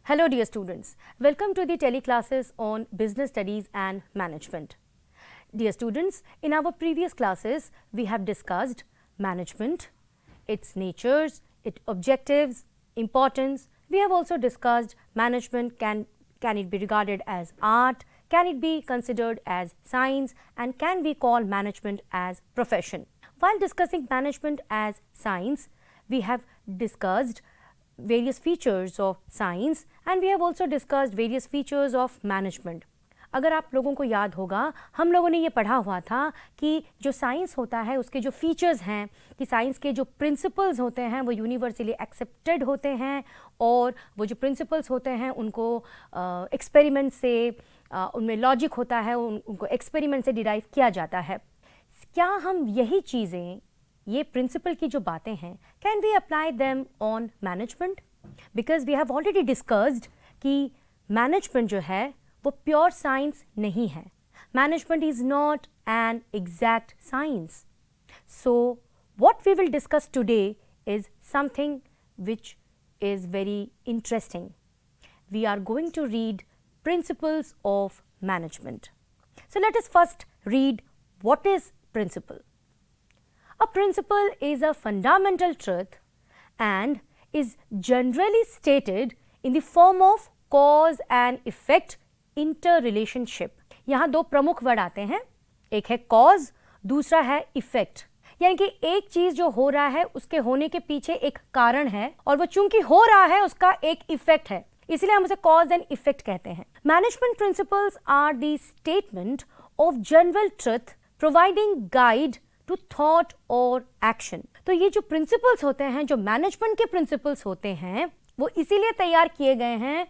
Hello dear students, welcome to the teleclasses on business studies and management. Dear students, in our previous classes we have discussed management, its natures, its objectives, importance. We have also discussed management, can it be regarded as art, can it be considered as science, and can we call management as profession. While discussing management as science, we have discussed various features of science and we have also discussed various features of management. अगर आप लोगों को याद होगा, हम लोगों ने ये पढ़ा हुआ था कि जो साइंस होता है उसके जो फीचर्स हैं, कि साइंस के जो प्रिंसिपल्स होते हैं वो यूनिवर्सली एक्सेप्टेड होते हैं और वो जो प्रिंसिपल्स होते हैं उनको एक्सपेरिमेंट से उनमें लॉजिक होता है, उनको एक्सपेरिमेंट से डिराइव किया जाता है. क्या हम यही चीज़ें, ये प्रिंसिपल की जो बातें हैं, can we apply them on management? Because we have already discussed कि मैनेजमेंट जो है वो प्योर साइंस नहीं है. Management is not an exact science. So what we will discuss today is something which is very interesting. We are going to read principles of management. So let us first read what is principle. A principle is a fundamental truth and is generally stated in the form of cause and effect interrelationship. यहाँ दो प्रमुख word आते हैं, एक है cause, दूसरा है effect. यानी कि एक चीज जो हो रहा है उसके होने के पीछे एक कारण है और वो चूंकि हो रहा है उसका एक इफेक्ट है, इसलिए हम उसे कॉज एंड इफेक्ट कहते हैं. Management principles are the statement of general truth providing guide to thought और एक्शन. तो ये जो प्रिंसिपल्स होते हैं, जो मैनेजमेंट के प्रिंसिपल्स होते हैं, वो इसीलिए तैयार किए गए हैं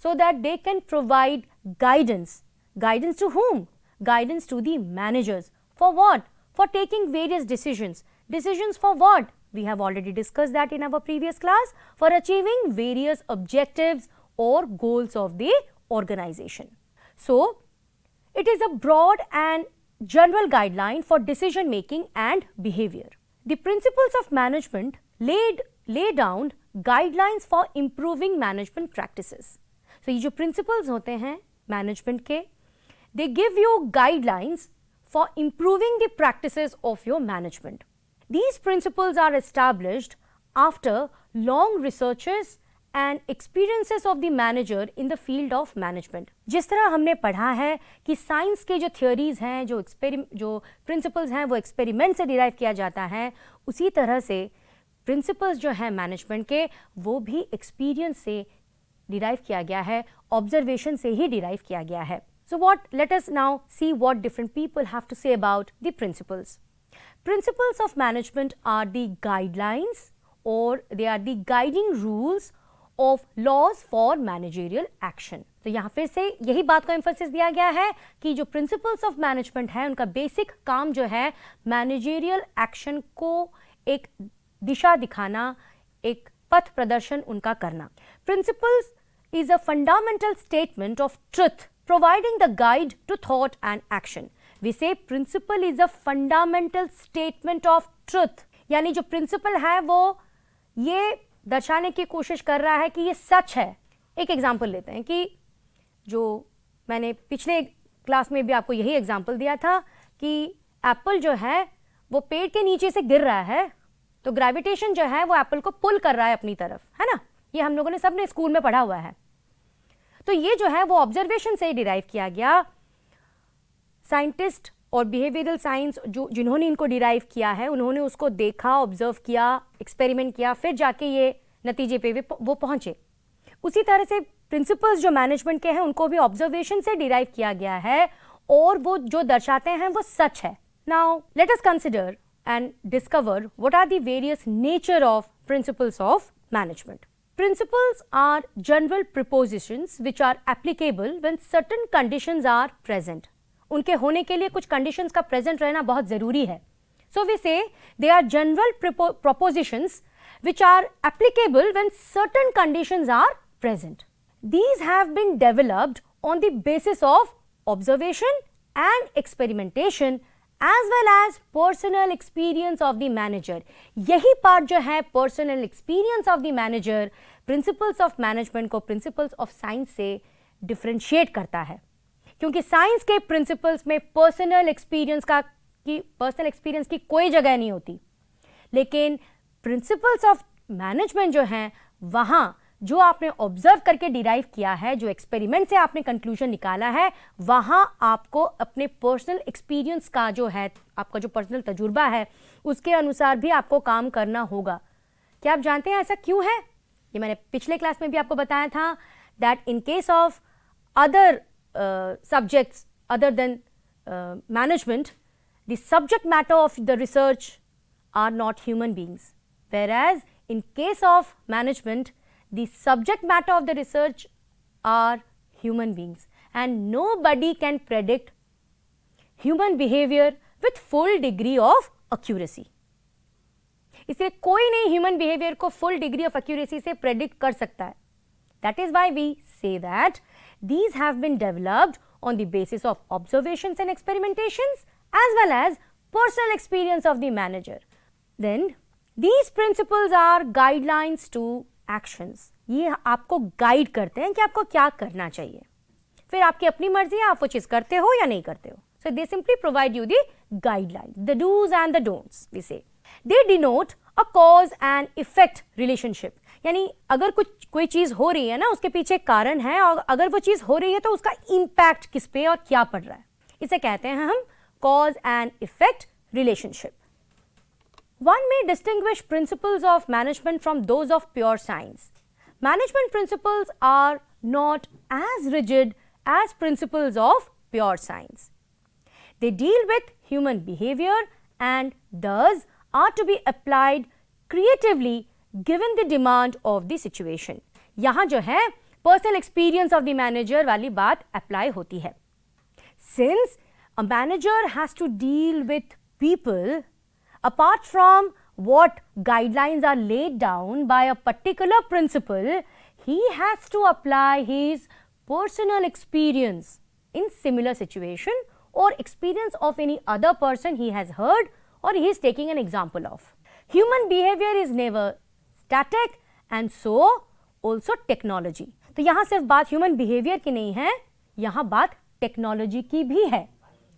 so that they can provide guidance. Guidance to whom? Guidance to the managers. For what? For taking various decisions. Decisions for what? We have already discussed that in our previous class. For achieving various objectives or goals of the organization. So, it is a broad and general guideline for decision making and behavior. The principles of management lay down guidelines for improving management practices. So, ये जो principles होते हैं management के, they give you guidelines for improving the practices of your management. These principles are established after long researches and experiences of the manager in the field of management. जिस तरह हमने पढ़ा है कि साइंस के जो थियोरीज हैं, जो प्रिंसिपल्स हैं वो एक्सपेरिमेंट से डिराइव किया जाता है, उसी तरह से प्रिंसिपल्स जो हैं मैनेजमेंट के वो भी एक्सपीरियंस से डिराइव किया गया है, ऑब्जर्वेशन से ही डिराइव किया गया है. So let us now see what different people have to say about the principles. Principles of management are the guidelines or they are the guiding rules of laws for managerial action. तो यहाँ फिर से यही बात को emphasis दिया गया है कि जो principles of management है उनका बेसिक काम जो है मैनेजेरियल एक्शन को एक दिशा दिखाना, एक पथ प्रदर्शन उनका करना. Principles is a fundamental statement of truth providing the guide to thought and action. We say principle is a fundamental statement of truth. यानी जो principle है वो ये दर्शाने की कोशिश कर रहा है कि ये सच है. एक एग्जाम्पल लेते हैं कि जो मैंने पिछले क्लास में भी आपको यही एग्जाम्पल दिया था कि एप्पल जो है वो पेड़ के नीचे से गिर रहा है तो ग्रेविटेशन जो है वो एप्पल को पुल कर रहा है अपनी तरफ, है ना. ये हम लोगों ने सबने स्कूल में पढ़ा हुआ है. तो ये जो है वो ऑब्जर्वेशन से डिराइव किया गया. साइंटिस्ट और बिहेवियरल साइंस जिन्होंने इनको डिराइव किया है उन्होंने उसको देखा, ऑब्जर्व किया, एक्सपेरिमेंट किया, फिर जाके ये नतीजे पे वो पहुंचे. उसी तरह से प्रिंसिपल्स जो मैनेजमेंट के हैं उनको भी ऑब्जर्वेशन से डिराइव किया गया है और वो जो दर्शाते हैं वो सच है. Now let us consider and discover what are the various nature of principles of management. Principles are general prepositions which are applicable when certain conditions are present. उनके होने के लिए कुछ conditions का present रहना बहुत ज़रूरी है. So we say they are general propositions which are applicable when certain conditions are present. These have been developed on the basis of observation and experimentation as well as personal experience of the manager. यही part जो है personal experience of the manager principles of management को principles of science से differentiate करता है, क्योंकि science के principles में personal experience की कोई जगह नहीं होती, लेकिन principles of management जो हैं वहाँ जो आपने ऑब्जर्व करके डिराइव किया है, जो एक्सपेरिमेंट से आपने कंक्लूजन निकाला है, वहाँ आपको अपने पर्सनल एक्सपीरियंस का जो है, आपका जो पर्सनल तजुर्बा है, उसके अनुसार भी आपको काम करना होगा. क्या आप जानते हैं ऐसा क्यों है? ये मैंने पिछले क्लास में भी आपको बताया था that in case of other subjects other than management, the subject matter of the research are not human beings, whereas in case of management, the subject matter of the research are human beings, and nobody can predict human behavior with full degree of accuracy. इसलिए कोई नहीं human behavior को full degree of accuracy से predict कर सकता है. That is why we say that these have been developed on the basis of observations and experimentations as well as personal experience of the manager. Then these principles are guidelines to actions. ये आपको guide करते हैं कि आपको क्या करना चाहिए. फिर आपकी अपनी मर्जी है, आप वो चीज करते हो या नहीं करते हो. So they simply provide you the guidelines, the do's and the don'ts we say. They denote a cause and effect relationship. यानी अगर कोई चीज हो रही है ना, उसके पीछे कारण है, और अगर वो चीज हो रही है तो उसका इम्पैक्ट किस पे और क्या पड़ रहा है, इसे कहते हैं हम cause and effect relationship. One may distinguish principles of management from those of pure science. Management principles are not as rigid as principles of pure science. They deal with human behavior and thus are to be applied creatively given the demand of the situation. यहाँ जो है personal experience of the manager वाली बात apply होती है. Since a manager has to deal with people, apart from what guidelines are laid down by a particular principle, he has to apply his personal experience in similar situation or experience of any other person he has heard or he is taking an example of. Human behavior is never static and so also technology. तो यहाँ सिर्फ बात human behavior की नहीं है, यहाँ बात technology की भी है,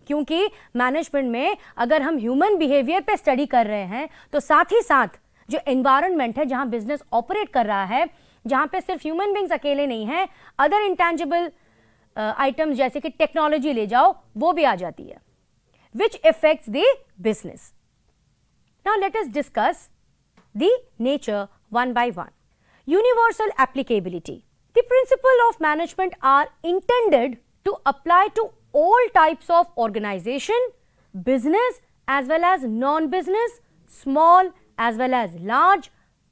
क्योंकि मैनेजमेंट में अगर हम ह्यूमन बिहेवियर पे स्टडी कर रहे हैं तो साथ ही साथ जो एनवायरनमेंट है जहां बिजनेस ऑपरेट कर रहा है, जहां पे सिर्फ ह्यूमन बींग्स अकेले नहीं हैं, अदर इंटेंजिबल आइटम्स जैसे कि टेक्नोलॉजी ले जाओ, वो भी आ जाती है, which effects the business. Now let us discuss the nature one by one. Universal applicability. The principle of management are intended to apply to all types of organization, business as well as non-business, small as well as large,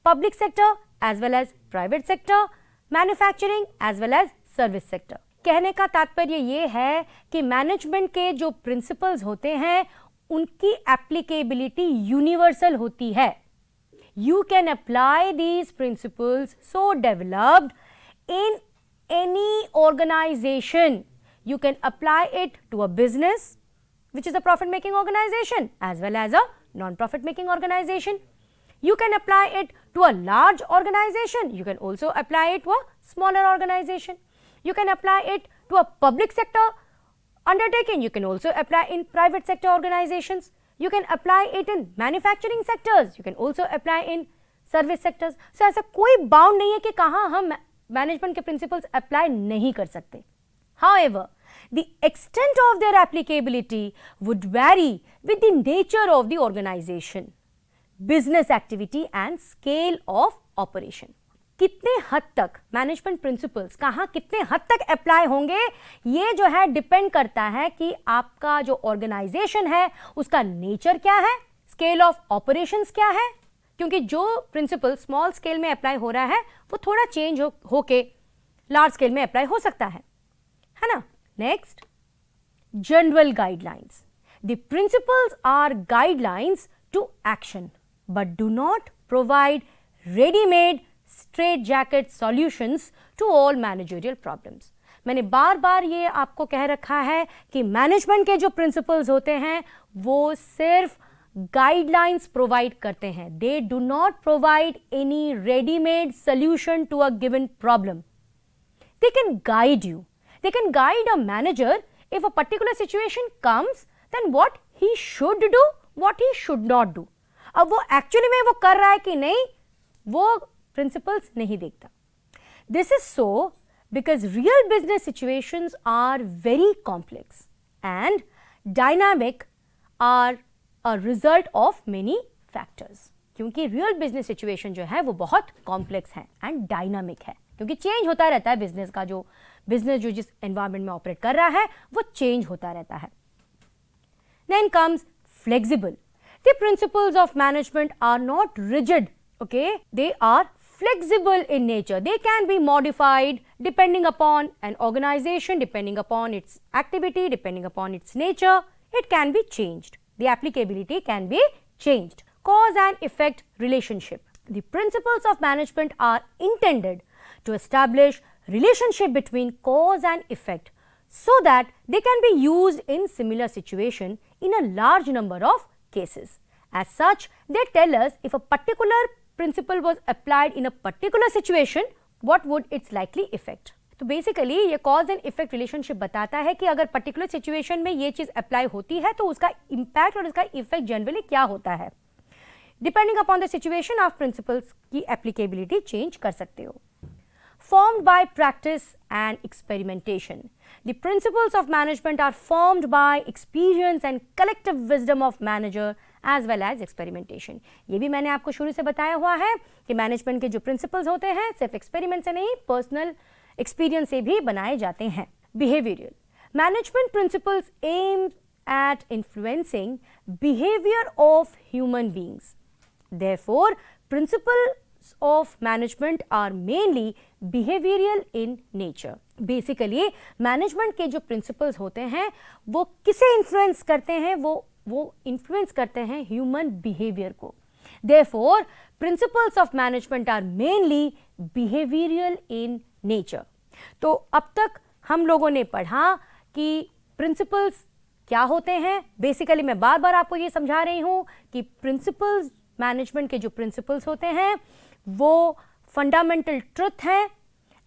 public sector as well as private sector, manufacturing as well as service sector. कहने का तात्पर्य ये है कि management के जो principles होते हैं उनकी एप्लीकेबिलिटी यूनिवर्सल होती है. You can apply these principles so developed in any organization. You can apply it to a business, which is a profit-making organization, as well as a non-profit making organization. You can apply it to a large organization. You can also apply it to a smaller organization. You can apply it to a public sector undertaking. You can also apply in private sector organizations. You can apply it in manufacturing sectors. You can also apply in service sectors. So ऐसा कोई bound नहीं है कि कहाँ हम management के principles apply नहीं कर सकते. However, the extent of their applicability would vary with the nature of the organization, business activity and scale of operation. कितने हद तक मैनेजमेंट प्रिंसिपल्स कहाँ कितने हद तक अप्लाई होंगे, ये जो है डिपेंड करता है कि आपका जो ऑर्गेनाइजेशन है उसका नेचर क्या है, स्केल ऑफ ऑपरेशंस क्या है, क्योंकि जो प्रिंसिपल स्मॉल स्केल में अप्लाई हो रहा है वो थोड़ा चेंज होके लार्ज स्केल में अप्लाई हो सकता है ना. Next, general guidelines. The principles are guidelines to action but do not provide readymade straight jacket solutions to all managerial problems. मैंने बार बार ये आपको कह रखा है कि मैनेजमेंट के जो प्रिंसिपल्स होते हैं वो सिर्फ गाइडलाइंस प्रोवाइड करते हैं. They do not provide any readymade solution to a given problem. They can guide you. They can guide a manager if a particular situation comes, then what he should do, what he should not do. अब वो actually में वो कर रहा है कि नहीं, वो प्रिंसिपल्स नहीं देखता. This is so because real business situations are very complex and dynamic are a result of many factors. क्योंकि real business situation जो है वो बहुत complex है and dynamic है, क्योंकि चेंज होता रहता है बिजनेस का. जो बिजनेस जो जिस एनवायरमेंट में ऑपरेट कर रहा है वो चेंज होता रहता है. Then comes flexible. The principles of management are not rigid, okay? They are flexible in nature. They can be modified depending upon an organization, depending upon its activity, depending upon its nature. It can be changed. The applicability can be changed. Cause and effect relationship. The principles of management are intended to establish relationship between cause and effect so that they can be used in similar situation in a large number of cases. As such, they tell us if a particular principle was applied in a particular situation, what would its likely effect. तो basically ये cause and effect relationship बताता है कि अगर particular situation में ये चीज apply होती है तो उसका इम्पैक्ट और उसका इफेक्ट जनरली क्या होता है. डिपेंडिंग अपॉन द सिचुएशन आप प्रिंसिपल्स की एप्लीकेबिलिटी चेंज कर सकते हो. Formed by practice and experimentation. The principles of management are formed by experience and collective wisdom of manager as well as experimentation. ये भी मैंने आपको शुरू से बताया हुआ है कि मैनेजमेंट के जो प्रिंसिपल्स होते हैं सिर्फ एक्सपेरिमेंट से नहीं, पर्सनल एक्सपीरियंस से भी बनाए जाते हैं. Behavioral. Management principles aim at influencing behavior of human beings. Therefore, principles of management are mainly behavioral in nature. Basically, management के जो principles होते हैं वो किसे influence करते हैं, वो influence करते हैं human behavior को. Therefore, principles of management are mainly behavioral in nature. तो अब तक हम लोगों ने पढ़ा कि principles क्या होते हैं. Basically, मैं बार बार आपको ये समझा रही हूँ कि principles मैनेजमेंट के जो प्रिंसिपल्स होते हैं वो फंडामेंटल ट्रुथ है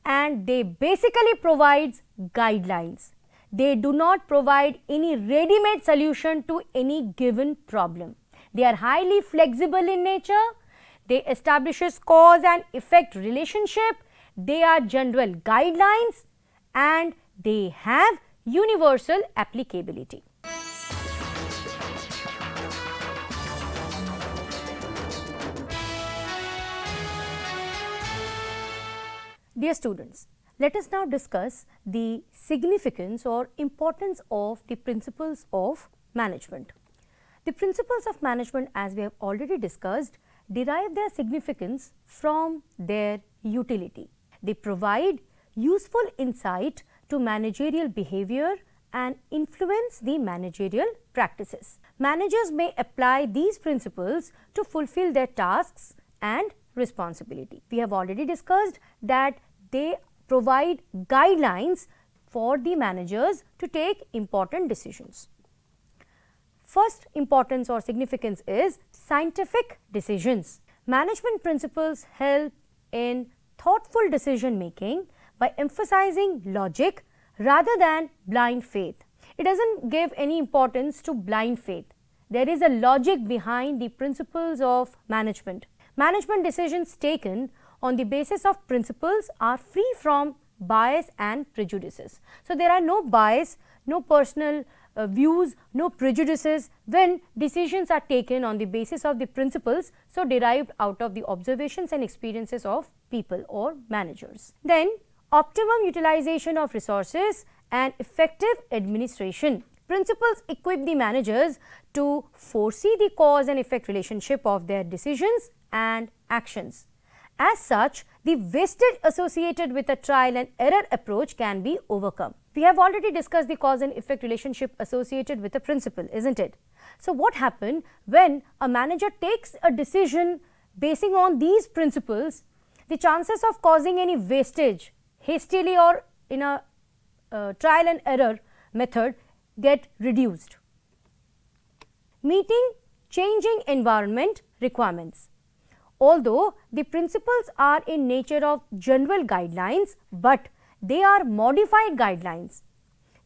and they basically provides guidelines. They do not provide any readymade solution to any given problem. They are highly flexible in nature. They establishes cause and effect relationship. They are general guidelines and they have universal applicability. Dear students, let us now discuss the significance or importance of the principles of management. The principles of management, as we have already discussed, derive their significance from their utility. They provide useful insight to managerial behavior and influence the managerial practices. Managers may apply these principles to fulfill their tasks and responsibility. We have already discussed that they provide guidelines for the managers to take important decisions. First importance or significance is scientific decisions. Management principles help in thoughtful decision making by emphasizing logic rather than blind faith. It doesn't give any importance to blind faith. There is a logic behind the principles of management. Management decisions taken on the basis of principles are free from bias and prejudices. So, there are no bias, no personal views, no prejudices when decisions are taken on the basis of the principles so derived out of the observations and experiences of people or managers. Then, optimum utilization of resources and effective administration. Principles equip the managers to foresee the cause and effect relationship of their decisions and actions. As such, the wastage associated with a trial and error approach can be overcome. We have already discussed the cause and effect relationship associated with a principle, isn't it? So, what happens when a manager takes a decision basing on these principles? The chances of causing any wastage hastily or in a trial and error method get reduced. Meeting changing environment requirements. Although the principles are in nature of general guidelines, but they are modified guidelines.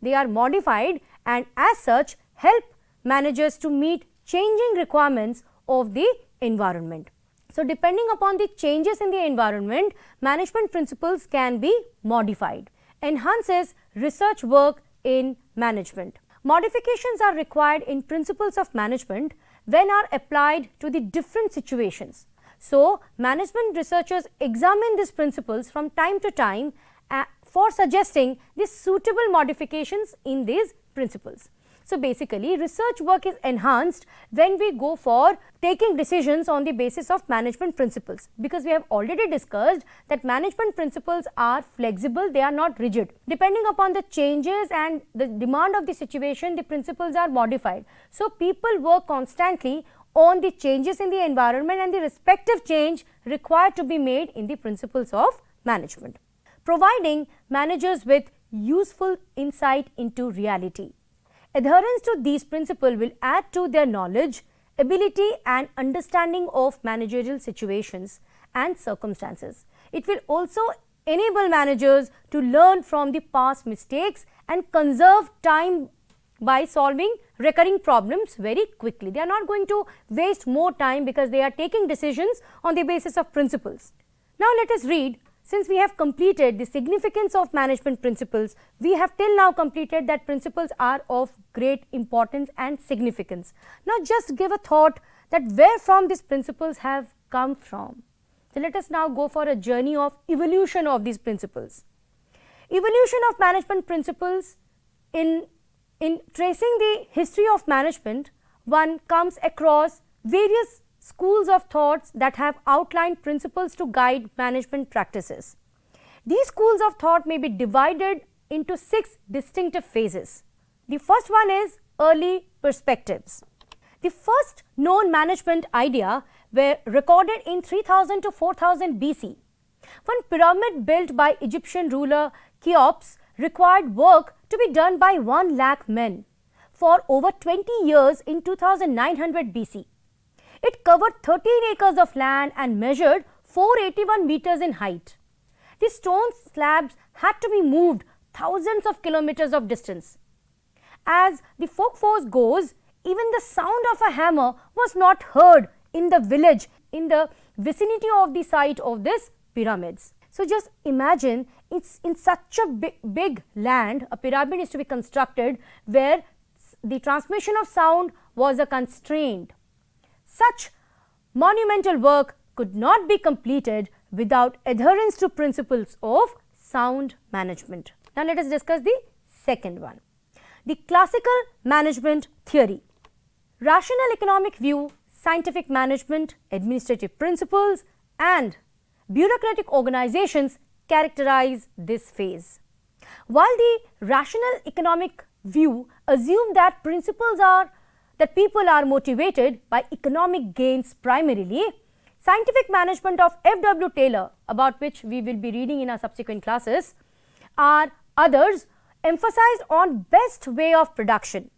They are modified and as such help managers to meet changing requirements of the environment. So, depending upon the changes in the environment, management principles can be modified. Enhances research work in management. Modifications are required in principles of management when are applied to the different situations. So, management researchers examine these principles from time to time for suggesting the suitable modifications in these principles. So, basically research work is enhanced when we go for taking decisions on the basis of management principles, because we have already discussed that management principles are flexible, they are not rigid. Depending upon the changes and the demand of the situation, the principles are modified. So, people work constantly on the changes in the environment and the respective change required to be made in the principles of management. Providing managers with useful insight into reality. Adherence to these principles will add to their knowledge, ability and understanding of managerial situations and circumstances. It will also enable managers to learn from the past mistakes and conserve time by solving recurring problems very quickly. They are not going to waste more time because they are taking decisions on the basis of principles. Now, let us read. Since we have completed the significance of management principles, we have till now completed that principles are of great importance and significance. Now, just give a thought that where from these principles have come from. So, let us now go for a journey of evolution of these principles. Evolution of management principles. In tracing the history of management, one comes across various schools of thoughts that have outlined principles to guide management practices. These schools of thought may be divided into 6 distinctive phases. The first one is early perspectives. The first known management idea were recorded in 3000 to 4000 BC. One pyramid built by Egyptian ruler Cheops required work to be done by 1 lakh men for over 20 years in 2900 BC. It covered 13 acres of land and measured 481 meters in height. The stone slabs had to be moved thousands of kilometers of distance. As the folklore goes, even the sound of a hammer was not heard in the village in the vicinity of the site of these pyramids. So, just imagine it's in such a big land, a pyramid is to be constructed where the transmission of sound was a constraint. Such monumental work could not be completed without adherence to principles of sound management. Now, let us discuss the second one, the classical management theory. Rational economic view, scientific management, administrative principles and bureaucratic organizations characterize this phase. While the rational economic view assumes that people are motivated by economic gains primarily, scientific management of F.W. Taylor, about which we will be reading in our subsequent classes, are others emphasized on best way of production.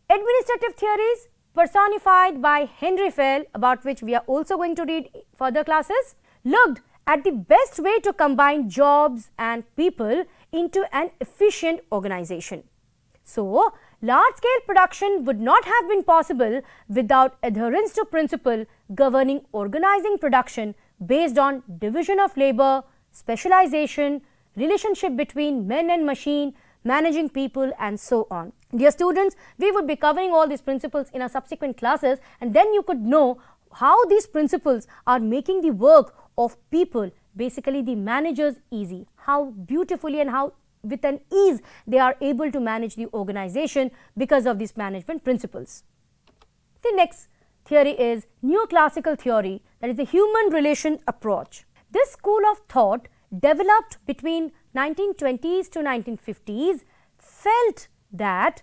Administrative theories personified by Henry Fell, about which we are also going to read further classes, looked at the best way to combine jobs and people into an efficient organization. So, large-scale production would not have been possible without adherence to principle governing organizing production based on division of labor, specialization, relationship between men and machine, managing people and so on. Dear students, we would be covering all these principles in our subsequent classes, and then you could know how these principles are making the work of people, basically the managers, easy, how beautifully and how with an ease they are able to manage the organization because of these management principles. The next theory is neoclassical theory, that is the human relation approach. This school of thought developed between 1920s to 1950s felt that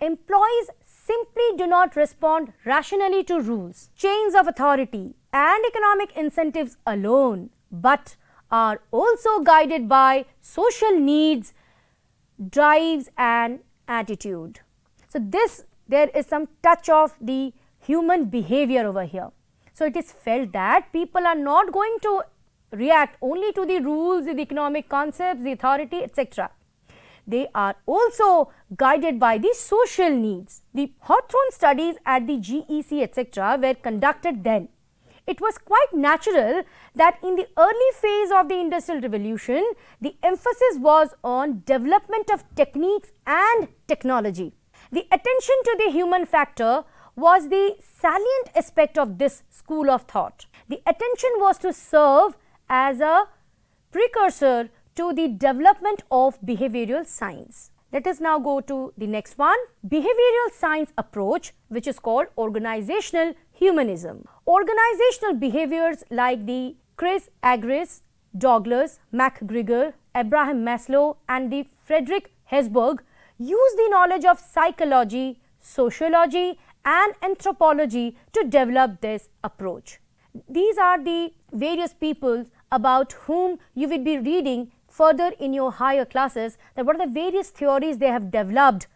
employees simply do not respond rationally to rules, chains of authority and economic incentives alone, but are also guided by social needs, drives and attitude. So there is some touch of the human behavior over here. So it is felt that people are not going to react only to the rules, the economic concepts, the authority, etc. They are also guided by the social needs. The Hawthorne studies at the GEC, etc. were conducted then. It was quite natural that in the early phase of the Industrial Revolution, the emphasis was on development of techniques and technology. The attention to the human factor was the salient aspect of this school of thought. The attention was to serve as a precursor to the development of behavioral science. Let us now go to the next one, behavioral science approach, which is called organizational humanism. Organizational behaviors like the Chris Agris, Douglas MacGregor, Abraham Maslow and the Frederick Herzberg use the knowledge of psychology, sociology and anthropology to develop this approach. These are the various people about whom you will be reading further in your higher classes, that what are the various theories they have developed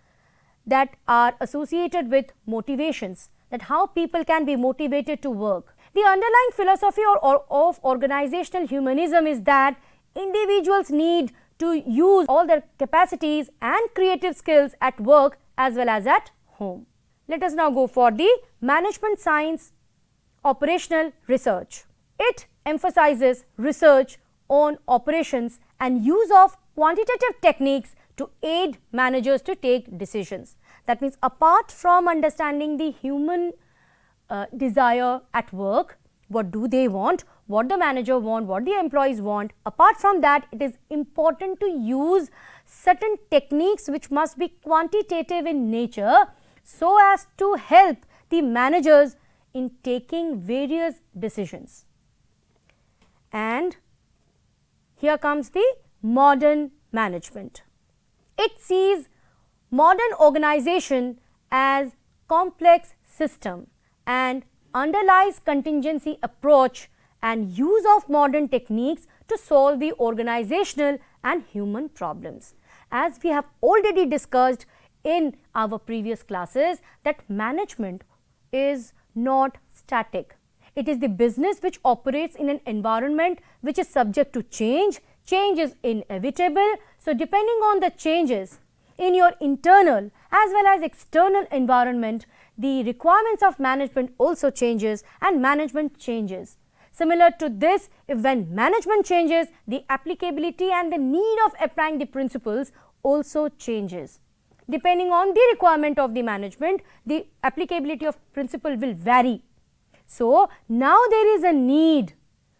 that are associated with motivations, that how people can be motivated to work. The underlying philosophy of organizational humanism is that individuals need to use all their capacities and creative skills at work as well as at home. Let us now go for the management science operational research. It emphasizes research on operations and use of quantitative techniques to aid managers to take decisions. That means apart from understanding the human desire at work, what do they want, what the manager want, what the employees want, apart from that it is important to use certain techniques which must be quantitative in nature so as to help the managers in taking various decisions. And here comes the modern management. It sees modern organization as complex system and underlies contingency approach and use of modern techniques to solve the organizational and human problems. As we have already discussed in our previous classes, that management is not static. It is the business which operates in an environment which is subject to change. Change is inevitable. So depending on the changes in your internal as well as external environment, the requirements of management also changes and management changes. Similar to this, if when management changes, the applicability and the need of applying the principles also changes. Depending on the requirement of the management, the applicability of principle will vary. So now there is a need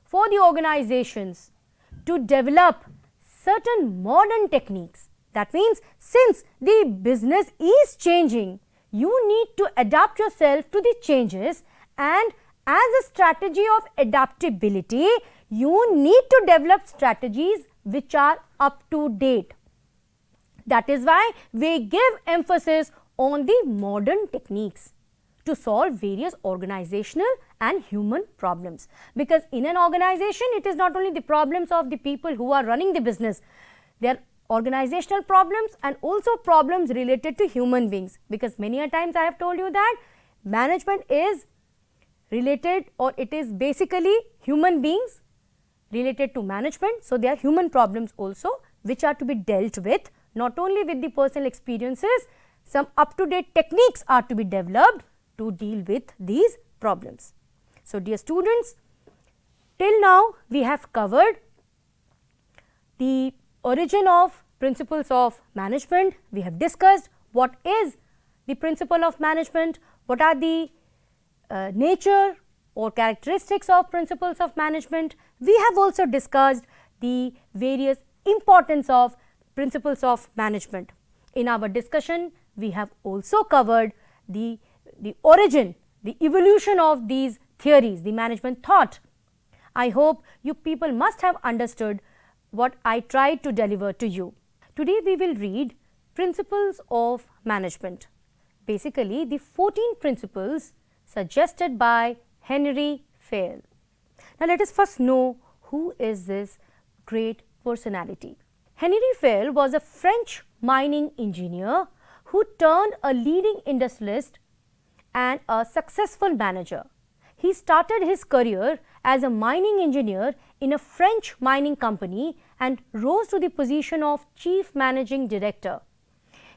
for the organizations to develop certain modern techniques. That means since the business is changing, you need to adapt yourself to the changes, and as a strategy of adaptability, you need to develop strategies which are up to date. That is why we give emphasis on the modern techniques to solve various organizational and human problems. Because in an organization, it is not only the problems of the people who are running the business, there are organizational problems and also problems related to human beings. Because many a times I have told you that management is related, or it is basically human beings related to management. So there are human problems also which are to be dealt with, not only with the personal experiences, some up-to-date techniques are to be developed to deal with these problems. So dear students, till now we have covered the origin of principles of management. We have discussed what is the principle of management, what are the nature or characteristics of principles of management. We have also discussed the various importance of principles of management. In our discussion, we have also covered the origin, the evolution of these theories, the management thought. I hope you people must have understood what I tried to deliver to you. Today we will read principles of management, basically the 14 principles suggested by Henry Fairl. Now let us first know who is this great personality. Henry Fayol was a French mining engineer who turned a leading industrialist and a successful manager. He started his career as a mining engineer in a French mining company and rose to the position of chief managing director.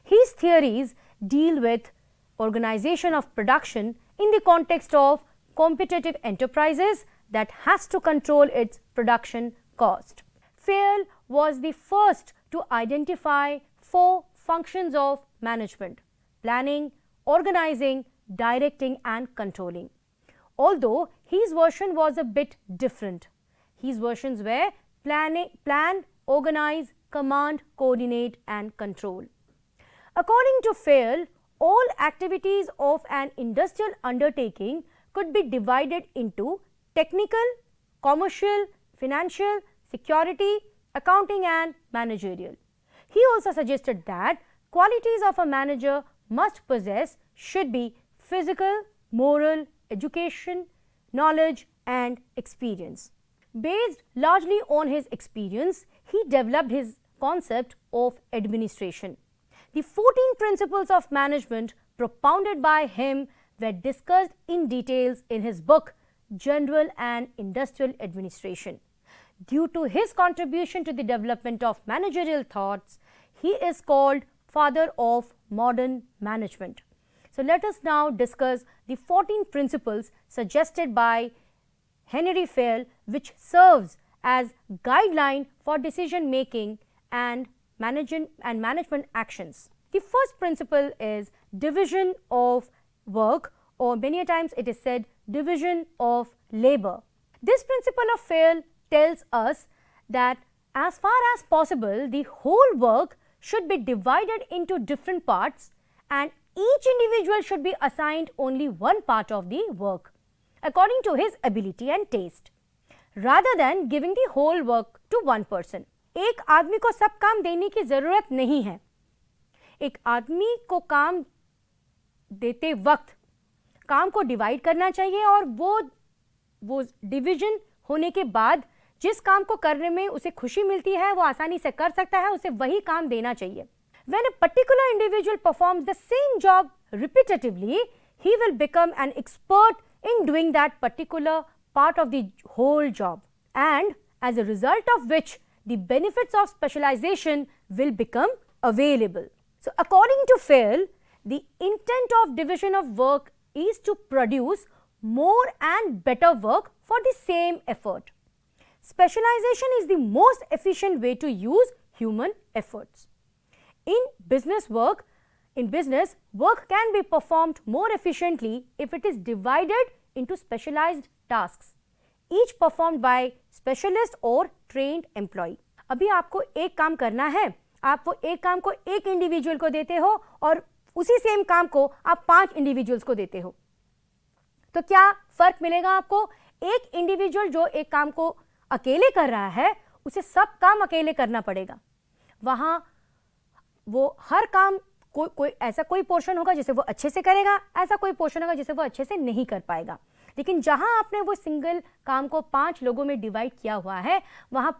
His theories deal with organization of production in the context of competitive enterprises that has to control its production cost. Fayol was the first to identify 4 functions of management: planning, organizing, directing and controlling. Although his version was a bit different. His versions were plan, organize, command, coordinate and control. According to Fayol, all activities of an industrial undertaking could be divided into technical, commercial, financial, security, accounting and managerial. He also suggested that qualities of a manager must possess should be physical, moral, education, knowledge and experience. Based largely on his experience, he developed his concept of administration. The 14 principles of management propounded by him were discussed in details in his book General and Industrial Administration. Due to his contribution to the development of managerial thoughts, he is called father of modern management. So let us now discuss the 14 principles suggested by Henry Fayol, which serves as guideline for decision making and management actions. The first principle is division of work, or many times it is said division of labor. This principle of Fayol tells us that as far as possible, the whole work should be divided into different parts and each individual should be assigned only one part of the work according to his ability and taste, rather than giving the whole work to one person. एक आदमी को सब काम देने की जरूरत नहीं है. एक आदमी को काम देते वक्त काम को डिवाइड करना चाहिए और वो डिवीजन होने के बाद जिस काम को करने में उसे खुशी मिलती है, वो आसानी से कर सकता है, उसे वही काम देना चाहिए. When a particular individual performs the same job repetitively, he will become an expert in doing that particular part of the whole job, and as a result of which the benefits of specialization will become available. So according to Fayol, the intent of division of work is to produce more and better work for the same effort. Specialization is the most efficient way to use human efforts. In business, work can be performed more efficiently if it is divided into specialized tasks, each performed by specialist or trained employee. अभी आपको एक काम करना है, आप वो एक काम को एक इंडिविजुअल को देते हो और उसी सेम काम को आप 5 इंडिविजुअल्स को देते हो, तो क्या फर्क मिलेगा आपको? एक इंडिविजुअल जो एक काम को अकेले कर रहा है, उसे सब काम अकेले करना पड़ेगा. वहां वो हर काम ऐसा कोई पोर्शन होगा जिसे वो अच्छे से करेगा, ऐसा कोई पोर्शन होगा जिसे वो अच्छे से नहीं कर पाएगा. लेकिन जहां आपने वो सिंगल काम को 5 लोगों में डिवाइड किया हुआ है, वहां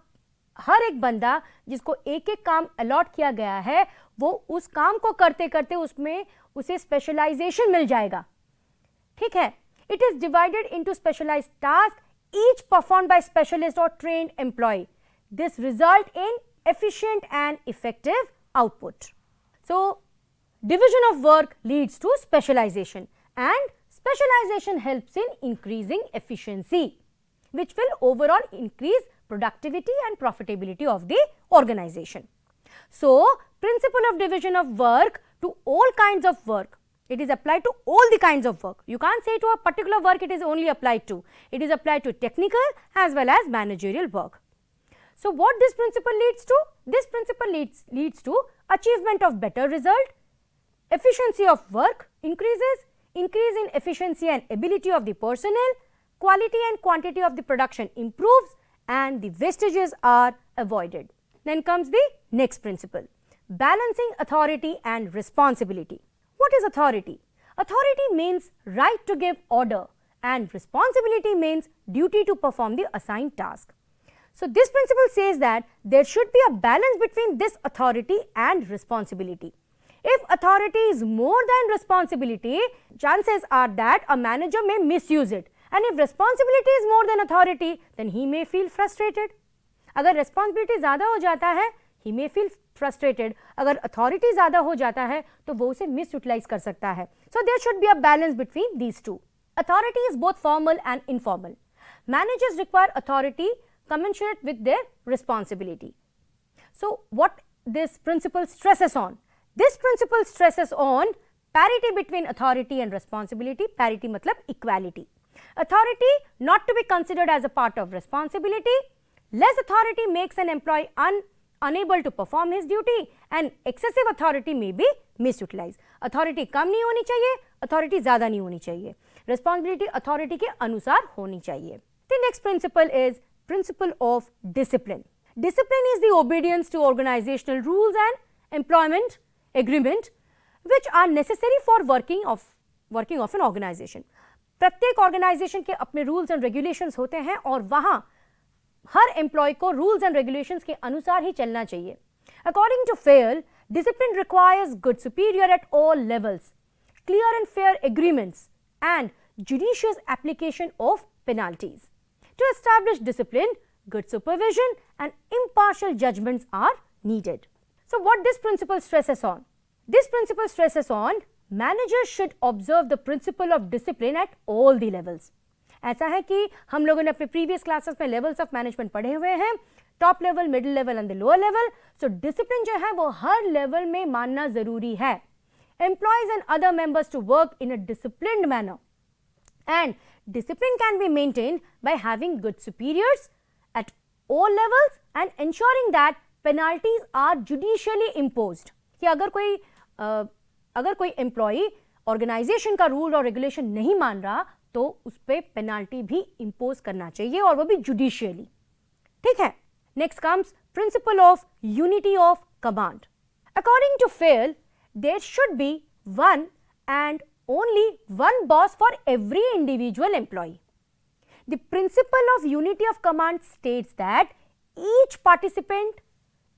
हर एक बंदा जिसको एक एक काम अलॉट किया गया है, वो उस काम को करते करते उसमें उसे स्पेशलाइजेशन मिल जाएगा. ठीक है. It is divided into specialized tasks, each performed by specialist or trained employee. This result in efficient and effective output. So, division of work leads to specialization, and specialization helps in increasing efficiency, which will overall increase productivity and profitability of the organization. So, principle of division of work to all kinds of work. It is applied to all the kinds of work. You can't say to a particular work it is only applied to. It is applied to technical as well as managerial work. So, what this principle leads to? This principle leads to achievement of better result, efficiency of work increases, increase in efficiency and ability of the personnel, quality and quantity of the production improves, and the wastages are avoided. Then comes the next principle, balancing authority and responsibility. What is authority? Authority means right to give order and responsibility means duty to perform the assigned task. So this principle says that there should be a balance between this authority and responsibility. If authority is more than responsibility, chances are that a manager may misuse it. And if responsibility is more than authority, then he may feel frustrated. अगर responsibility ज़्यादा हो जाता है, he may feel frustrated. अगर authority ज़्यादा हो जाता है, तो वो उसे misutilize कर सकता है. So there should be a balance between these two. Authority is both formal and informal. Managers require authority commensurate with their responsibility. So what this principle stresses on? This principle stresses on parity between authority and responsibility. Parity matlab equality. Authority not to be considered as a part of responsibility. Less authority makes an employee unable to perform his duty, and excessive authority may be misutilized. Authority कम नहीं होनी चाहिए, authority ज़्यादा नहीं होनी चाहिए. Responsibility authority के अनुसार होनी चाहिए. The next principle is principle of discipline. Discipline is the obedience to organizational rules and employment agreement which are necessary for working of an organization. प्रत्येक organization के अपने rules and regulations होते हैं और वहाँ हर employee को rules and regulations के अनुसार ही चलना चाहिए. According to Fair, discipline requires good superior at all levels, clear and fair agreements, and judicious application of penalties. To establish discipline, good supervision and impartial judgments are needed. So what this principle stresses on? This principle stresses on managers should observe the principle of discipline at all the levels. ऐसा है कि हम लोगों ने अपने previous classes में levels of management पढ़े हुए हैं, top level, middle level and the lower level. So discipline जो है वो हर लेवल में मानना जरूरी है. Employees and other members to work in a disciplined manner, and discipline can be maintained by having good superiors at all levels and ensuring that penalties are judicially imposed. कि अगर कोई employee organization का rule और regulation नहीं मान रहा तो उस पे penalty भी impose करना चाहिए और वो भी judicially. ठीक है. Next comes principle of unity of command. According to Fair, there should be one and only one boss for every individual employee. The principle of unity of command states that each participant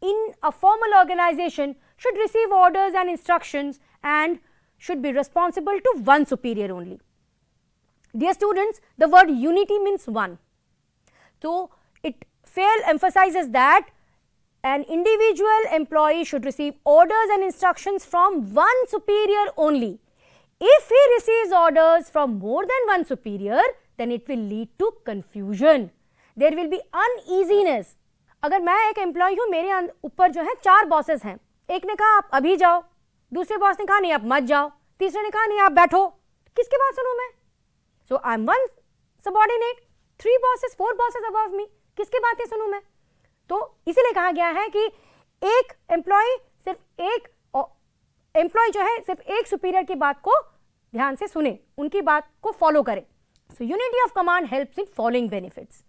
in a formal organization should receive orders and instructions and should be responsible to one superior only. Dear students, the word unity means one. So Fair emphasizes that an individual employee should receive orders and instructions from one superior only. If he receives orders from more than one superior, then it will lead to confusion. There will be uneasiness. अगर मैं एक employ हूँ, मेरे ऊपर जो है 4 bosses हैं. एक ने कहा आप अभी जाओ, दूसरे बॉस ने कहा नहीं आप मत जाओ, तीसरे ने कहा नहीं आप बैठो. किसकी बात सुनूं मैं? So I am one subordinate, 3 bosses, 4 bosses above me. किसकी बातें सुनूं मैं? तो इसीलिए कहा गया है कि एक एम्प्लॉय जो है सिर्फ एक सुपीरियर की बात को ध्यान से सुने, उनकी बात को फॉलो करें. So unity of command helps in following benefits.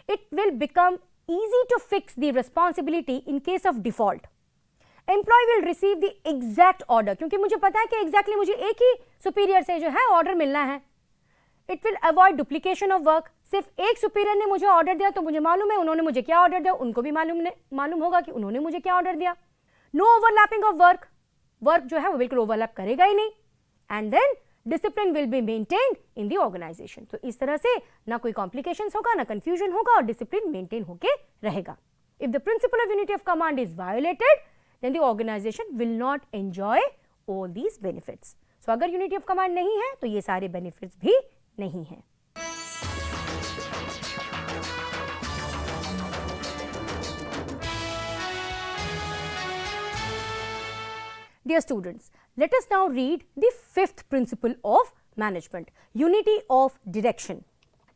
It will become easy to fix the responsibility in case of default. Employee will receive the exact order, क्योंकि मुझे पता है कि exactly मुझे एक ही superior से जो है order मिलना है. It will avoid duplication of work. सिर्फ एक superior ने मुझे order दिया तो मुझे मालूम है उन्होंने मुझे क्या order दिया, उनको भी मालूम होगा कि उन्होंने मुझे क्या order दिया. No overlapping of work. Work जो है वो बिल्कुल overlap करेगा ही नहीं. And then discipline will be maintained in the organization. तो इस तरह से ना कोई complications होगा, ना confusion होगा और discipline maintain होके रहेगा. If the principle of unity of command is violated, then the organization will not enjoy all these benefits. So अगर unity of command नहीं है तो ये सारे benefits भी नहीं हैं. Dear students, let us now read the 5th principle of management, unity of direction.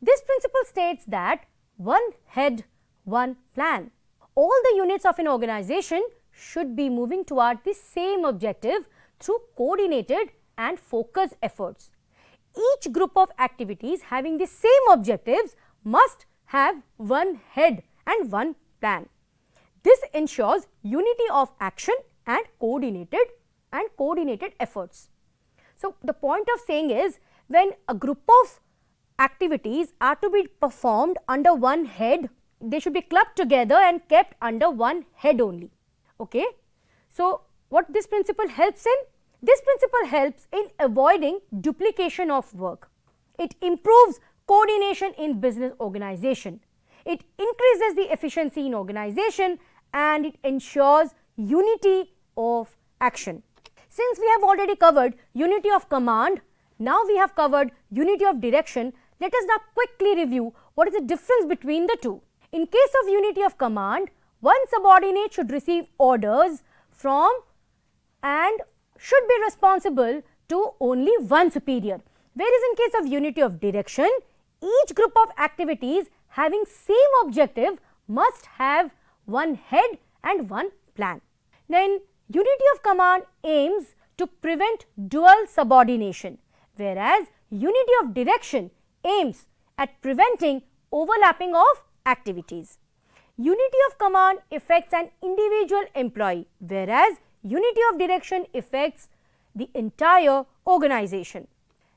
This principle states that one head, one plan. All the units of an organization should be moving toward the same objective through coordinated and focused efforts. Each group of activities having the same objectives must have one head and one plan. This ensures unity of action and coordinated efforts. So the point of saying is, when a group of activities are to be performed under one head they should be clubbed together and kept under one head only. Okay. So what this principle helps in? This principle helps in avoiding duplication of work. It improves coordination in business organization. It increases the efficiency in organization and it ensures unity of action. Since we have already covered unity of command, now we have covered unity of direction, let us now quickly review what is the difference between the two. In case of unity of command, one subordinate should receive orders from and should be responsible to only one superior. Whereas in case of unity of direction, each group of activities having same objective must have one head and one plan. Then unity of command aims to prevent dual subordination, whereas unity of direction aims at preventing overlapping of activities. Unity of command affects an individual employee, whereas unity of direction affects the entire organization.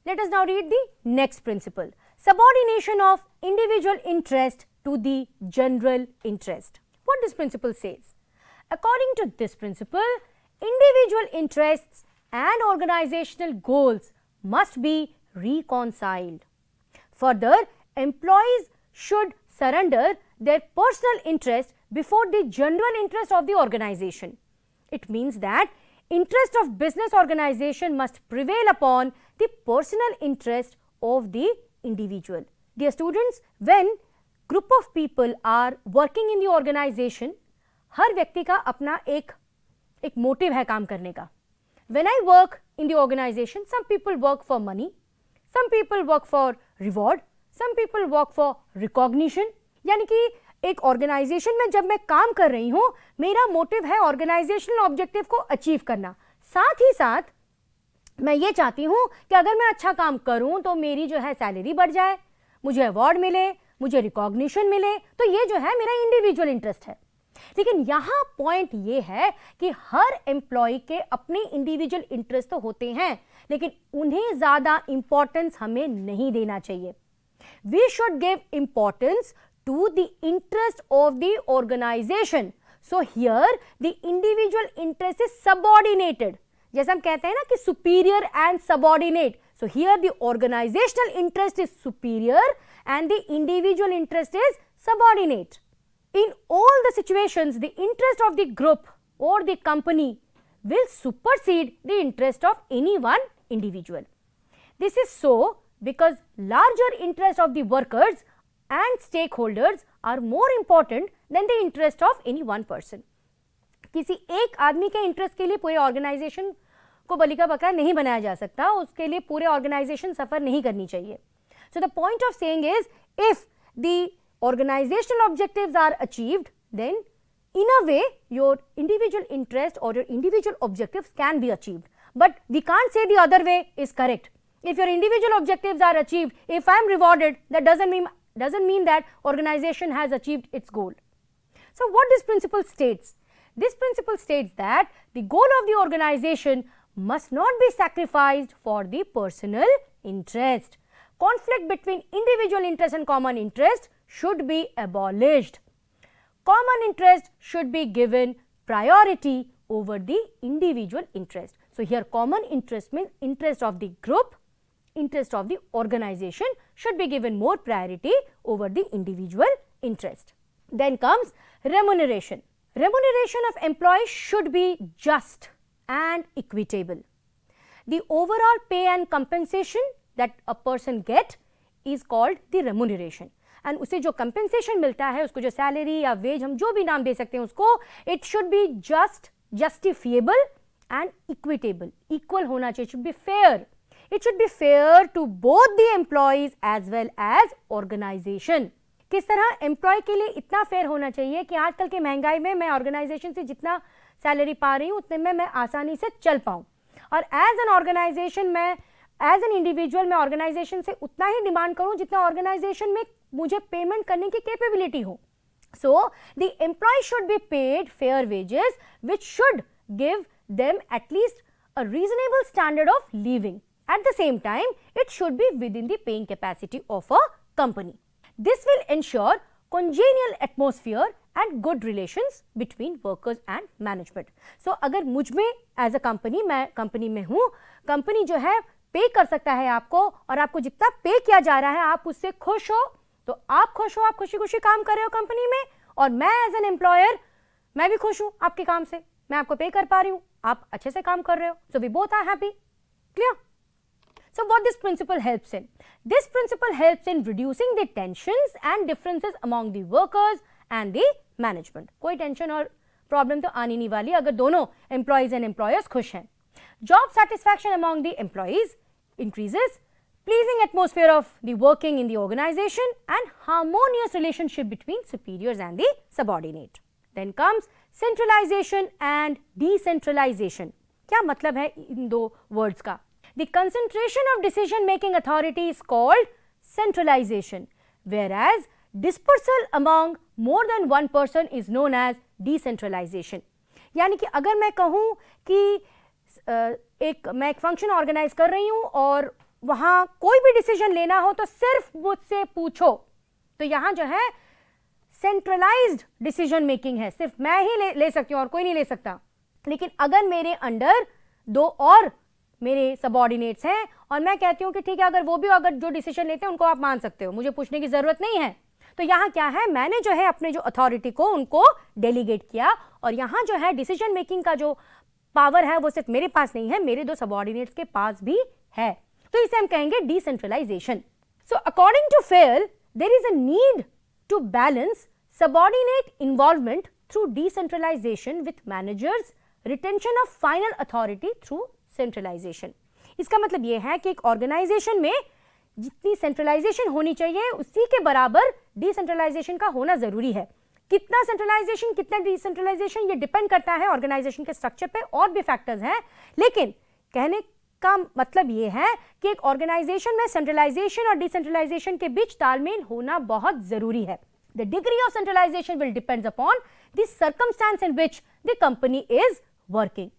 Let us now read the next principle. Subordination of individual interest to the general interest. What this principle says? According to this principle, individual interests and organizational goals must be reconciled. Further, employees should surrender their personal interest before the general interest of the organization. It means that interest of business organization must prevail upon the personal interest of the individual. Dear students, when group of people are working in the organization, हर व्यक्ति का अपना एक motive है काम करने का. When I work in the organization, some people work for money, some people work for reward, some people work for recognition. यानी कि एक ऑर्गेनाइजेशन में जब मैं काम कर रही हूँ, मेरा मोटिव है ऑर्गेनाइजेशनल ऑब्जेक्टिव को अचीव करना. साथ ही साथ मैं ये चाहती हूँ कि अगर मैं अच्छा काम करूँ तो मेरी जो है सैलरी बढ़ जाए, मुझे अवार्ड मिले, मुझे रिकॉग्निशन मिले. तो ये जो है मेरा इंडिविजुअल इंटरेस्ट है. लेकिन यहाँ पॉइंट ये है कि हर एम्प्लॉय के अपने इंडिविजुअल इंटरेस्ट तो होते हैं, लेकिन उन्हें ज्यादा इंपॉर्टेंस हमें नहीं देना चाहिए. We should give importance to the interest of the organization. So here the individual interest is subordinated. जैसे हम कहते हैं ना कि superior and subordinate. So here the organizational interest is superior and the individual interest is subordinate. In all the situations, the interest of the group or the company will supersede the interest of any one individual. This is so because larger interest of the workers and stakeholders are more important than the interest of any one person. किसी एक आदमी के interest के लिए पूरे organisation को बलि का बकरा नहीं बनाया जा सकता, उसके लिए पूरे ऑर्गेनाइजेशन सफर नहीं करनी चाहिए. So the point of saying is, if the organizational objectives are achieved, then in a way your individual interest or your individual objectives can be achieved. But we can't say the other way is correct. If your individual objectives are achieved, if I am rewarded, that doesn't mean that organization has achieved its goal. So what this principle states? This principle states that the goal of the organization must not be sacrificed for the personal interest. Conflict between individual interest and common interest should be abolished. Common interest should be given priority over the individual interest. So here common interest means interest of the group, interest of the organization should be given more priority over the individual interest. Then comes remuneration. Remuneration of employees should be just and equitable. The overall pay and compensation that a person get is called the remuneration. And उसे जो compensation मिलता है, उसको जो salary या wage हम जो भी नाम दे सकते हैं उसको, it should be just, justifiable and equitable. Equal होना चाहिए, it should be fair. It should be fair to both the employees as well as organization. किस तरह एम्प्लॉय के लिए इतना फेयर होना चाहिए कि आजकल की महंगाई में मैं ऑर्गेनाइजेशन से जितना सैलरी पा रही हूँ उतने में मैं आसानी से चल पाऊँ, और एज एन ऑर्गेनाइजेशन मैं एज एन इंडिविजुअल मैं ऑर्गेनाइजेशन से उतना ही डिमांड करूँ जितना ऑर्गेनाइजेशन में मुझे पेमेंट करने की कैपेबिलिटी हो. So the employee should be paid fair wages which should give them at least a reasonable standard of living. At the same time, it should be within the paying capacity of a company. This will ensure congenial atmosphere and good relations between workers and management. So अगर मुझ में as a company, मैं company में हूँ, company जो है पे कर सकता है आपको, और आपको जितना पे किया जा रहा है आप उससे खुश हो, तो आप खुश हो, आप खुशी खुशी काम कर रहे हो कंपनी में, और मैं एज एन एम्प्लॉयर मैं भी खुश हूँ आपके काम से, मैं आपको पे कर पा रही हूँ, आप अच्छे से काम कर रहे हो, so we both are happy. Clear? So what this principle helps in? This principle helps in reducing the tensions and differences among the workers and the management. कोई टेंशन और प्रॉब्लम तो आनी नहीं वाली अगर दोनों एम्प्लॉइज एंड एम्प्लॉयर्स खुश हैं. Job satisfaction among the employees increases, pleasing atmosphere of the working in the organization, and harmonious relationship between superiors and the subordinate. Then comes centralization and decentralization. क्या मतलब है इन दो वर्ड्स का? The concentration of decision making authority is called centralization, whereas dispersal among more than one person is known as decentralization. यानी कि अगर मैं कहूँ कि मैं एक फंक्शन ऑर्गेनाइज कर रही हूँ और वहाँ कोई भी डिसीजन लेना हो तो सिर्फ मुझसे पूछो, तो यहाँ जो है सेंट्रलाइज्ड डिसीजन मेकिंग है, सिर्फ मैं ही ले सकती हूँ और कोई नहीं ले सकता. लेकिन अगर मेरे अंडर दो और मेरे सबऑर्डिनेट्स हैं और मैं कहती हूँ कि ठीक है, अगर वो भी अगर जो डिसीजन लेते हैं उनको आप मान सकते हो, मुझे पूछने की जरूरत नहीं है, तो यहाँ क्या है, मैंने जो है अपने जो अथॉरिटी को उनको डेलीगेट किया, और यहाँ जो है डिसीजन मेकिंग का जो पावर है वो सिर्फ मेरे पास नहीं है, मेरे दो सबऑर्डिनेट्स के पास भी है. तो इसे हम कहेंगे decentralization. So according to Fayol there is a need to balance subordinate involvement through decentralization with managers retention of final authority through centralization. इसका मतलब यह है कि एक ऑर्गेनाइजेशन में जितनी सेंट्रलाइजेशन होनी चाहिए उसी के बराबर डिसेंट्रलाइजेशन का होना जरूरी है. कितना सेंट्रलाइजेशन कितना डिसेंट्रलाइजेशन ये डिपेंड करता है ऑर्गेनाइजेशन के स्ट्रक्चर पे, और भी फैक्टर्स हैं, लेकिन कहने का मतलब ये है कि एक ऑर्गेनाइजेशन में सेंट्रलाइजेशन और डिसेंट्रलाइजेशन के बीच तालमेल होना बहुत जरूरी है. The degree of centralization will depends upon the circumstances in which the company is working.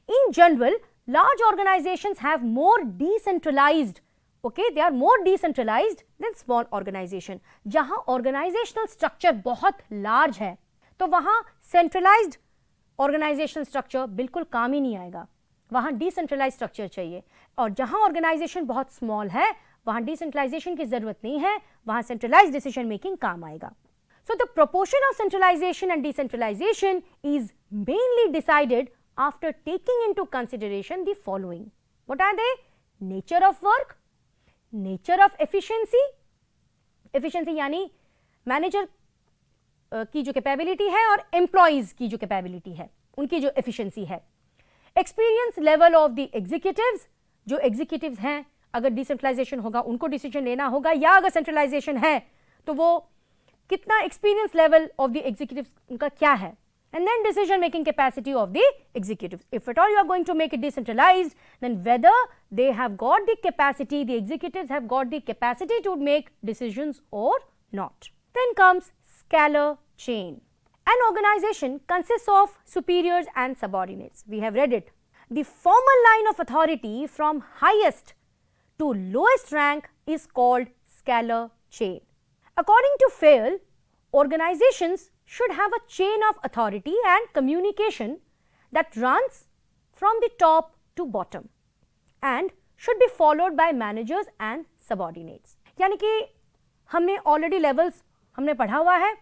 In general large organizations have more decentralized, okay, they are more decentralized than small organization. जहां organizational structure बहुत large है तो वहां centralized organizational structure बिल्कुल काम ही नहीं आएगा, वहां decentralized structure चाहिए. और जहां organization बहुत small है वहां decentralization की जरूरत नहीं है, वहां centralized decision making काम आएगा. So the proportion of centralization and decentralization is mainly decided after taking into consideration the following. What are they? Nature of work, nature of efficiency, efficiency यानी मैनेजर की जो कैपेबिलिटी है और employees की जो capability है उनकी जो एफिशिएंसी है. Experience level of the executives, जो एग्जीक्यूटिव्स हैं अगर डिसेंट्रलाइजेशन होगा उनको डिसीजन लेना होगा, या अगर सेंट्रलाइजेशन है तो वो कितना experience level of the executives उनका क्या है. And then decision making capacity of the executives. If at all you are going to make it decentralized, then whether they have got the capacity, the executives have got the capacity to make decisions or not. Then comes Scalar Chain. An organization consists of superiors and subordinates. We have read it. The formal line of authority from highest to lowest rank is called Scalar Chain. According to Fayol, organizations should have a chain of authority and communication that runs from the top to bottom and should be followed by managers and subordinates. यानी कि हमने already levels हमने पढ़ा हुआ है,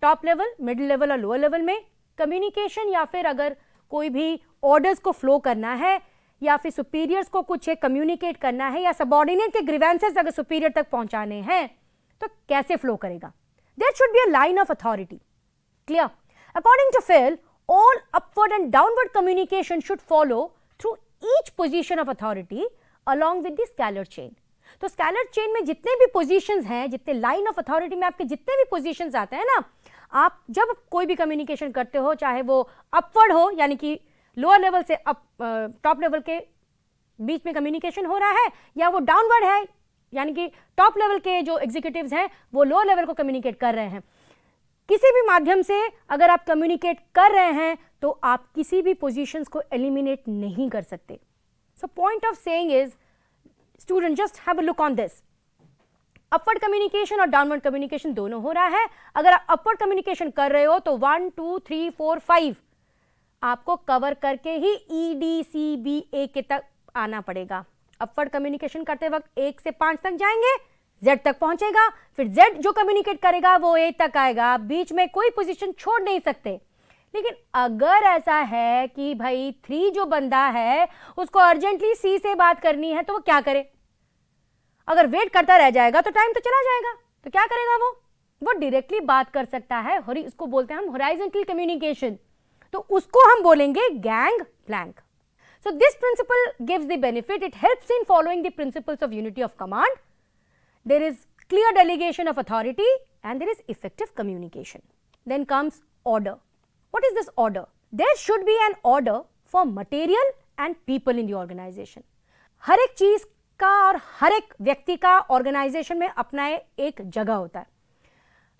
top level, middle level और lower level में communication, या फिर अगर कोई भी ऑर्डर्स को फ्लो करना है या फिर सुपीरियर्स को कुछ कम्युनिकेट करना है या सबऑर्डिनेट के ग्रीवेंसेस अगर सुपीरियर तक पहुंचाने हैं तो कैसे फ्लो करेगा. There should be a line of authority. Clear? According to Fayol, all upward and downward communication should follow through each position of authority along with the scalar chain. तो scalar chain में जितने भी positions हैं, जितने line of authority में आपके जितने भी पोजीशंस आते हैं ना, आप जब कोई भी कम्युनिकेशन करते हो, चाहे वो अपवर्ड हो यानी कि लोअर लेवल से टॉप लेवल के बीच में कम्युनिकेशन हो रहा है, या वो डाउनवर्ड है यानी कि टॉप लेवल के जो एग्जीक्यूटिव्स हैं वो लोअर लेवल को कम्युनिकेट कर रहे हैं, किसी भी माध्यम से अगर आप कम्युनिकेट कर रहे हैं तो आप किसी भी पोजीशंस को एलिमिनेट नहीं कर सकते. So point of saying is, student, just have a look on this. Upward communication और डाउनवर्ड कम्युनिकेशन दोनों हो रहा है। अगर आप अपवर्ड कम्युनिकेशन कर रहे हो तो 1 2 3 4 5 आपको कवर करके ही EDCBA के तक आना पड़ेगा। अपवर्ड कम्युनिकेशन करते वक्त 1 से 5 तक जाएंगे, Z तक पहुंचेगा, फिर Z जो कम्युनिकेट करेगा वो A तक आएगा। आप बीच में कोई पोजीशन छोड़ नहीं सकते। लेकिन अगर ऐसा है कि भाई 3 जो बंदा है उसको अर्जेंटली C से बात करनी है तो वो क्या करे? अगर वेट करता रह जाएगा तो टाइम तो चला जाएगा, तो क्या करेगा वो डायरेक्टली बात कर सकता है। इसको बोलते हैं हम हॉरिजॉन्टल कम्युनिकेशन, तो उसको हम बोलेंगे gang plank. So this principle gives the benefit, it helps in following the principles of unity of command. There is clear delegation of authority and there is effective communication. Then comes order. What is this order? There should be an order for material and people in the organization. हर एक चीज का और हर एक व्यक्ति का organisation में अपना एक जगह होता है।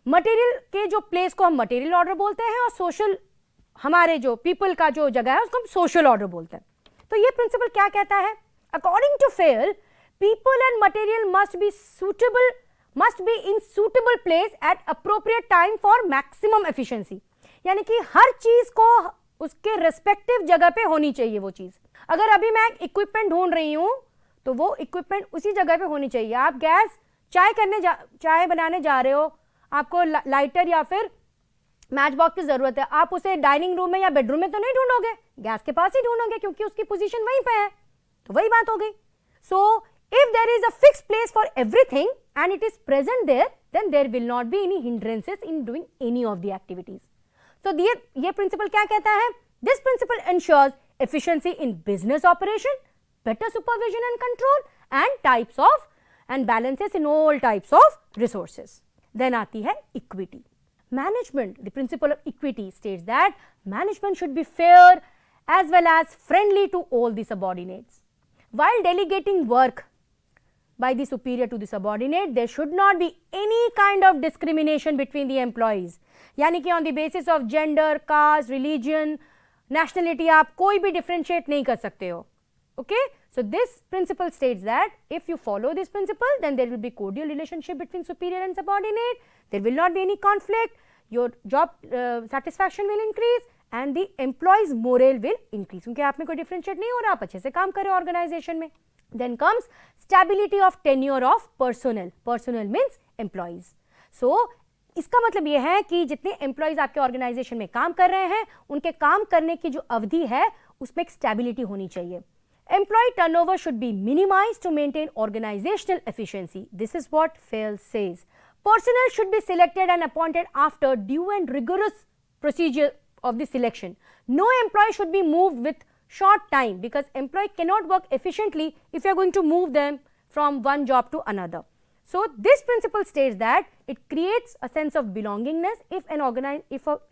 मटेरियल के जो प्लेस को हम मटेरियल ऑर्डर बोलते हैं और सोशल, हमारे जो पीपल का जो जगह है उसको हम सोशल ऑर्डर बोलते हैं। तो ये प्रिंसिपल क्या कहता है? According to Fayol, people and material must be in suitable place at appropriate time for maximum efficiency. यानी कि हर चीज को उसके रेस्पेक्टिव जगह पे होनी चाहिए वो चीज। अगर अभी मैं इक्विपमेंट ढूंढ रही हूं तो वो इक्विपमेंट उसी जगह पे होनी चाहिए। आप गैस चाय बनाने जा रहे हो, आपको लाइटर या फिर मैच बॉक्स की जरूरत है, आप उसे डाइनिंग रूम में या बेडरूम में तो नहीं ढूंढोगे, गैस के पास ही ढूंढोगे क्योंकि उसकी पोजीशन वहीं पे है। तो वही बात हो गई। सो if there is a fixed place for everything and it is present there, then there will not be any hindrances in doing any of the activities. So ये principle क्या कहता है? This principle ensures efficiency in business operation, better supervision and control, and balances in all types of resources. Then आती है equity. Management, the principle of equity states that management should be fair as well as friendly to all the subordinates. While delegating work by the superior to the subordinate, there should not be any kind of discrimination between the employees. यानी कि on the basis of gender, caste, religion, nationality आप कोई भी differentiate नहीं कर सकते हो. Okay? So this principle states that if you follow this principle, then there will be cordial relationship between superior and subordinate. There will not be any conflict. Your job satisfaction will increase and the employees' morale will increase. क्योंकि आप में कोई differentiate नहीं हो रहा, आप अच्छे से काम कर रहे हो organization में. Then comes stability of tenure of personnel. Personnel means employees. So इसका मतलब ये है कि जितने एम्प्लॉइज आपके ऑर्गेनाइजेशन में काम कर रहे हैं उनके काम करने की जो अवधि है उसमें एक स्टेबिलिटी होनी चाहिए. Employee turnover should be minimized to maintain organizational efficiency. This is what FAIL says. Personnel should be selected and appointed after due and rigorous procedure of the selection. No employee should be moved with short time because employee cannot work efficiently if you are going to move them from one job to another. So this principle states that it creates a sense of belongingness. If an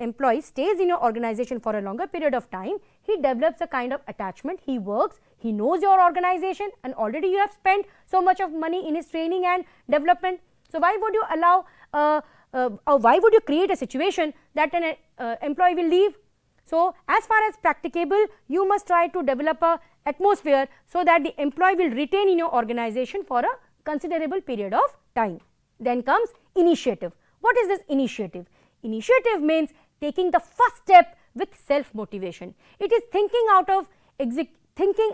employee stays in your organization for a longer period of time, he develops a kind of attachment. He works, he knows your organization, and already you have spent so much of money in his training and development. So why would you allow or why would you create a situation that an employee will leave? So as far as practicable, you must try to develop a atmosphere so that the employee will retain in your organization for a considerable period of time. Then comes initiative. What is this initiative? Initiative means taking the first step with self-motivation. It is thinking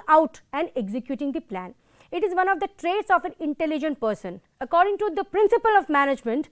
out and executing the plan. It is one of the traits of an intelligent person. According to the principle of management,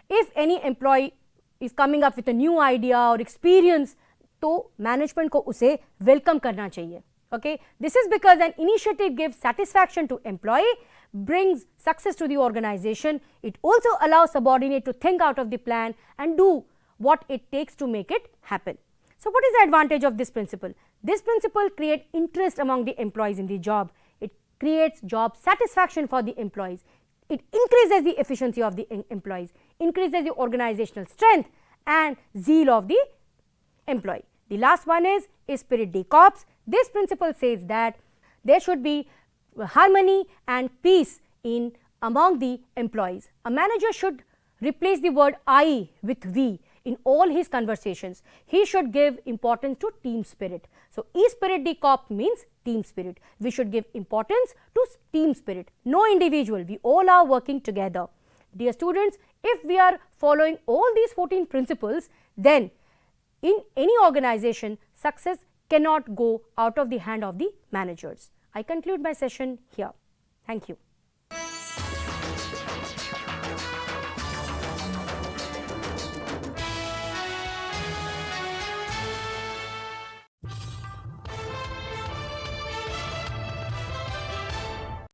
if any employee is coming up with a new idea or experience, तो management को उसे welcome करना चाहिए. Okay, this is because an initiative gives satisfaction to employee, brings success to the organization. It also allows subordinate to think out of the plan and do what it takes to make it happen. So what is the advantage of this principle? This principle creates interest among the employees in the job. It creates job satisfaction for the employees. It increases the efficiency of the employees, increases the organizational strength and zeal of the employee. The last one is spirit de corps. This principle says that there should be harmony and peace among the employees. A manager should replace the word I with we in all his conversations. He should give importance to team spirit. So spirit de corps means team spirit. We should give importance to team spirit. No individual, we all are working together. Dear students, if we are following all these 14 principles, then in any organization, success cannot go out of the hand of the managers. I conclude my session here. Thank you.